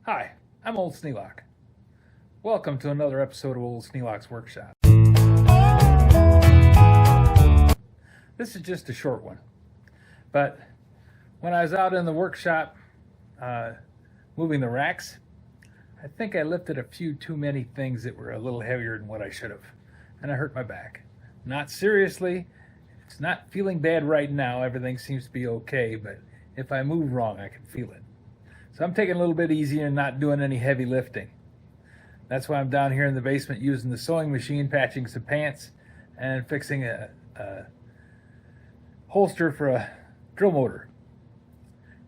Hi, I'm Old Sneelock. Welcome to another episode of Old Sneelock's Workshop. This is just a short one, but when I was out in the workshop moving the racks, I think I lifted a few too many things that were a little heavier than what I should have, and I hurt my back. Not seriously, it's not feeling bad right now, everything seems to be okay, but if I move wrong, I can feel it. So I'm taking a little bit easier and not doing any heavy lifting. That's why I'm down here in the basement using the sewing machine, patching some pants and fixing a holster for a drill motor.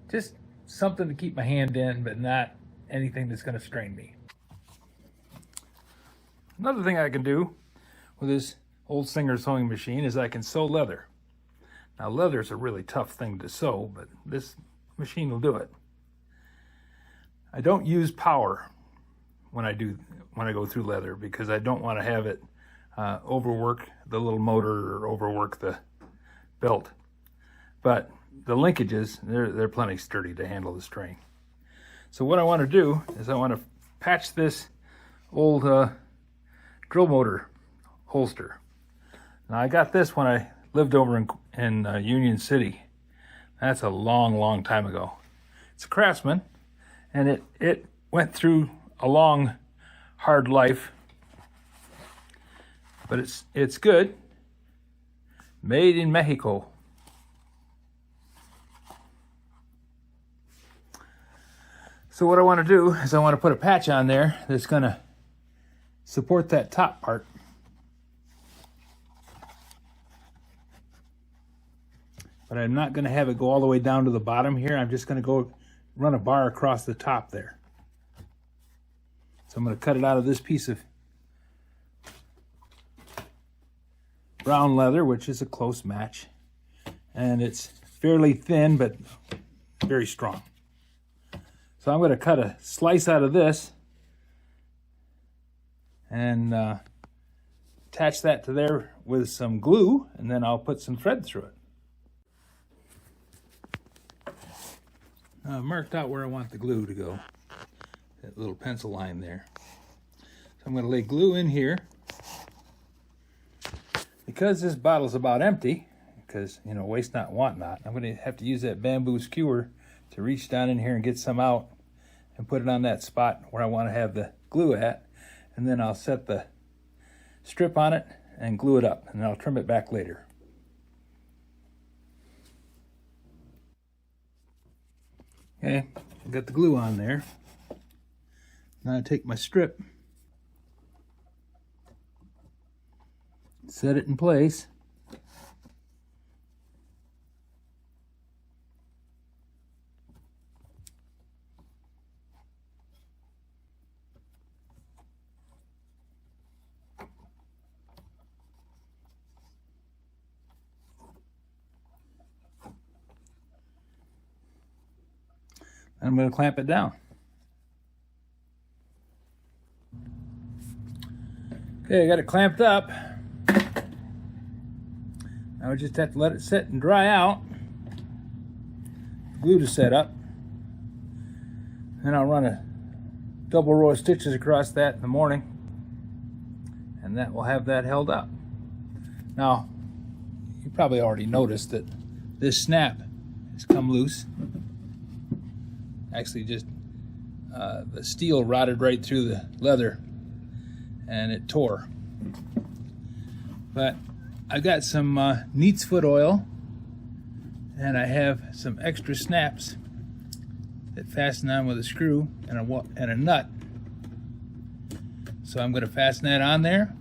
Just something to keep my hand in, but not anything that's going to strain me. Another thing I can do with this old Singer sewing machine is I can sew leather. Now leather is a really tough thing to sew, but this machine will do it. I don't use power when I go through leather because I don't want to have it overwork the little motor or overwork the belt. But the linkages, they're plenty sturdy to handle the strain. So what I want to do is I want to patch this old drill motor holster. Now I got this when I lived over in Union City. That's a long time ago. It's a Craftsman, and it went through a long, hard life, but it's good. Made in Mexico. So what I want to do is I want to put a patch on there that's going to support that top part. But I'm not going to have it go all the way down to the bottom here. I'm just going to go run a bar across the top there. So I'm going to cut it out of this piece of brown leather, which is a close match. And it's fairly thin, but very strong. So I'm going to cut a slice out of this and attach that to there with some glue, and then I'll put some thread through it. I've marked out where I want the glue to go. That little pencil line there. So I'm going to lay glue in here. Because this bottle's about empty, because, waste not, want not, I'm going to have to use that bamboo skewer to reach down in here and get some out and put it on that spot where I want to have the glue at. And then I'll set the strip on it and glue it up, and I'll trim it back later. Okay, I've got the glue on there. Now I take my strip, set it in place. I'm going to clamp it down. Okay, I got it clamped up. Now I just have to let it sit and dry out. Glue to set up. Then I'll run a double row of stitches across that in the morning, and that will have that held up. Now, you probably already noticed that this snap has come loose. Actually, just the steel rotted right through the leather and it tore. But I've got some neat's foot oil, and I have some extra snaps that fasten on with a screw and a nut. So I'm going to fasten that on there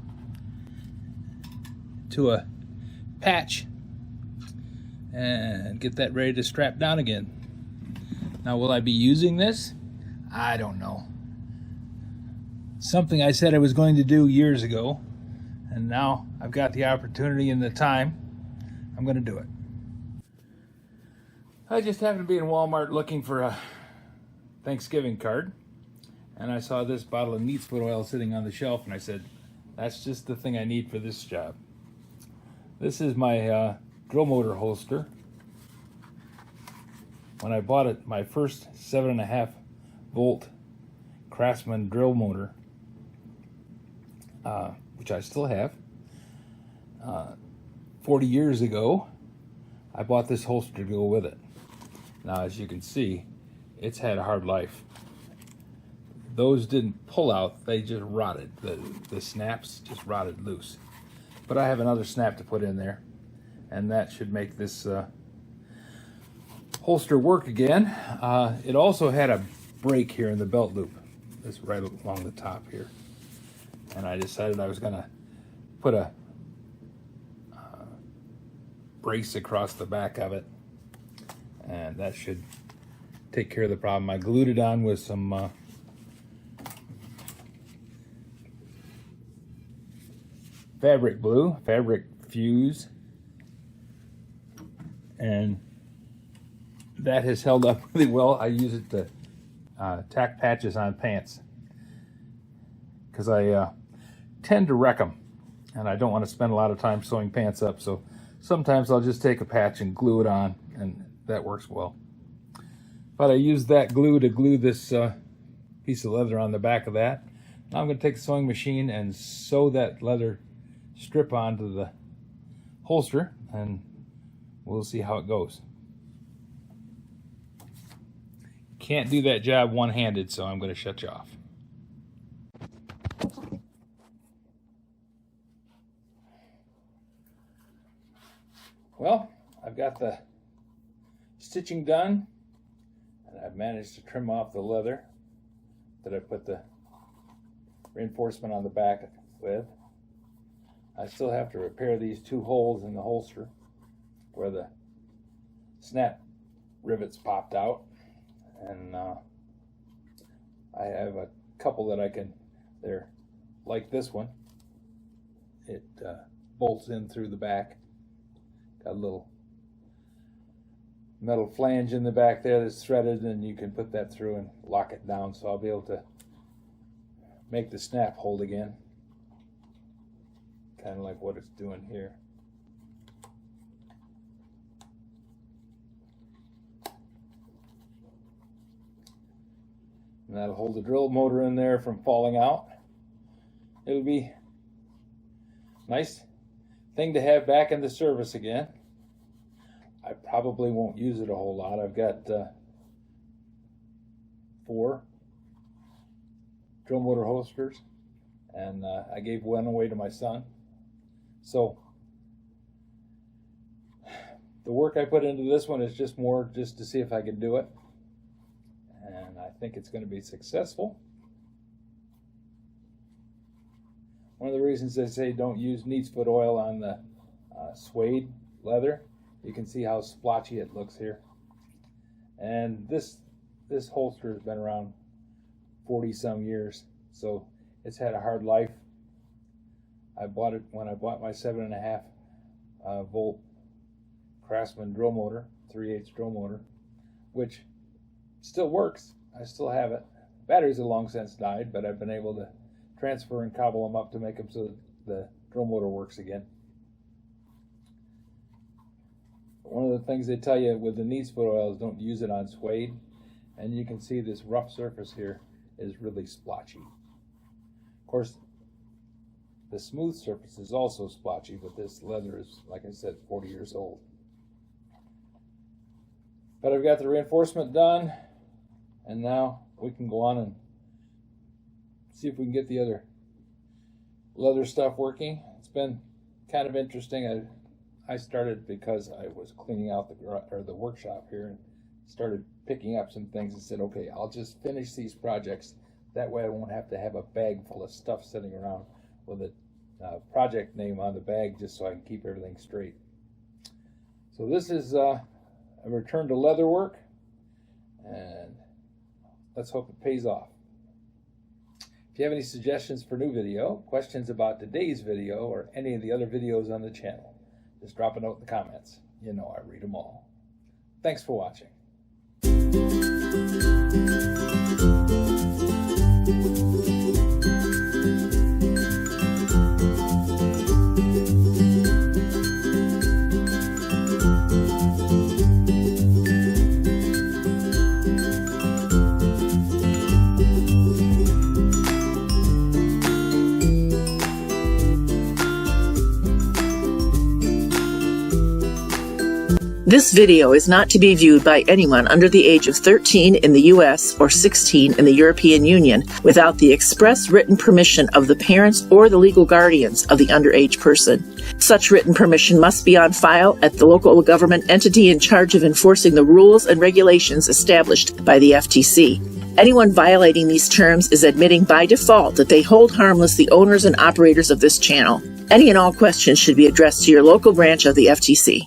to a patch and get that ready to strap down again. Now, will I be using this? I don't know. Something I said I was going to do years ago, and now I've got the opportunity and the time. I'm going to do it. I just happened to be in Walmart looking for a Thanksgiving card, and I saw this bottle of neat's foot oil sitting on the shelf, and I said, that's just the thing I need for this job. This is my drill motor holster. When I bought it, my first 7.5 volt Craftsman drill motor, which I still have. 40 years ago, I bought this holster to go with it. Now, as you can see, it's had a hard life. Those didn't pull out, they just rotted. The snaps just rotted loose. But I have another snap to put in there, and that should make this holster work again. It also had a break here in the belt loop. It's right along the top here. And I decided I was gonna put a brace across the back of it, and that should take care of the problem. I glued it on with some fabric glue, fabric fuse, and that has held up really well. I use it to tack patches on pants because I tend to wreck them, and I don't want to spend a lot of time sewing pants up, so sometimes I'll just take a patch and glue it on, and that works well. But I used that glue to glue this piece of leather on the back of that. Now I'm going to take the sewing machine and sew that leather strip onto the holster, and we'll see how it goes. Can't do that job one-handed, so I'm going to shut you off. Well, I've got the stitching done, and I've managed to trim off the leather that I put the reinforcement on the back with. I still have to repair these two holes in the holster where the snap rivets popped out, and I have a couple that I can, they're like this one. It bolts in through the back. Got a little metal flange in the back there that's threaded, and you can put that through and lock it down, so I'll be able to make the snap hold again, kind of like what it's doing here. And that'll hold the drill motor in there from falling out. It'll be a nice thing to have back in the service again. I probably won't use it a whole lot. I've got 4 drill motor holsters, and I gave one away to my son. So the work I put into this one is just more just to see if I could do it, and I think it's going to be successful. One of the reasons they say don't use neat's foot oil on the suede leather, you can see how splotchy it looks here. And this holster has been around 40 some years, so it's had a hard life. I bought it when I bought my 7.5 volt Craftsman drill motor, 3/8 drill motor, which still works. I still have it. Batteries have long since died, but I've been able to transfer and cobble them up to make them so that the drill motor works again. One of the things they tell you with the neat's foot oil is don't use it on suede, and you can see this rough surface here is really splotchy. Of course, the smooth surface is also splotchy, but this leather is, like I said, 40 years old. But I've got the reinforcement done, and now we can go on and see if we can get the other leather stuff working. It's been kind of interesting. I started because I was cleaning out the workshop here and started picking up some things and said, okay, I'll just finish these projects. That way I won't have to have a bag full of stuff sitting around with a project name on the bag, just so I can keep everything straight. So this is a return to leather work, and let's hope it pays off. If you have any suggestions for new video, questions about today's video, or any of the other videos on the channel, just drop a note in the comments. You know I read them all. Thanks for watching. This video is not to be viewed by anyone under the age of 13 in the U.S. or 16 in the European Union without the express written permission of the parents or the legal guardians of the underage person. Such written permission must be on file at the local government entity in charge of enforcing the rules and regulations established by the FTC. Anyone violating these terms is admitting by default that they hold harmless the owners and operators of this channel. Any and all questions should be addressed to your local branch of the FTC.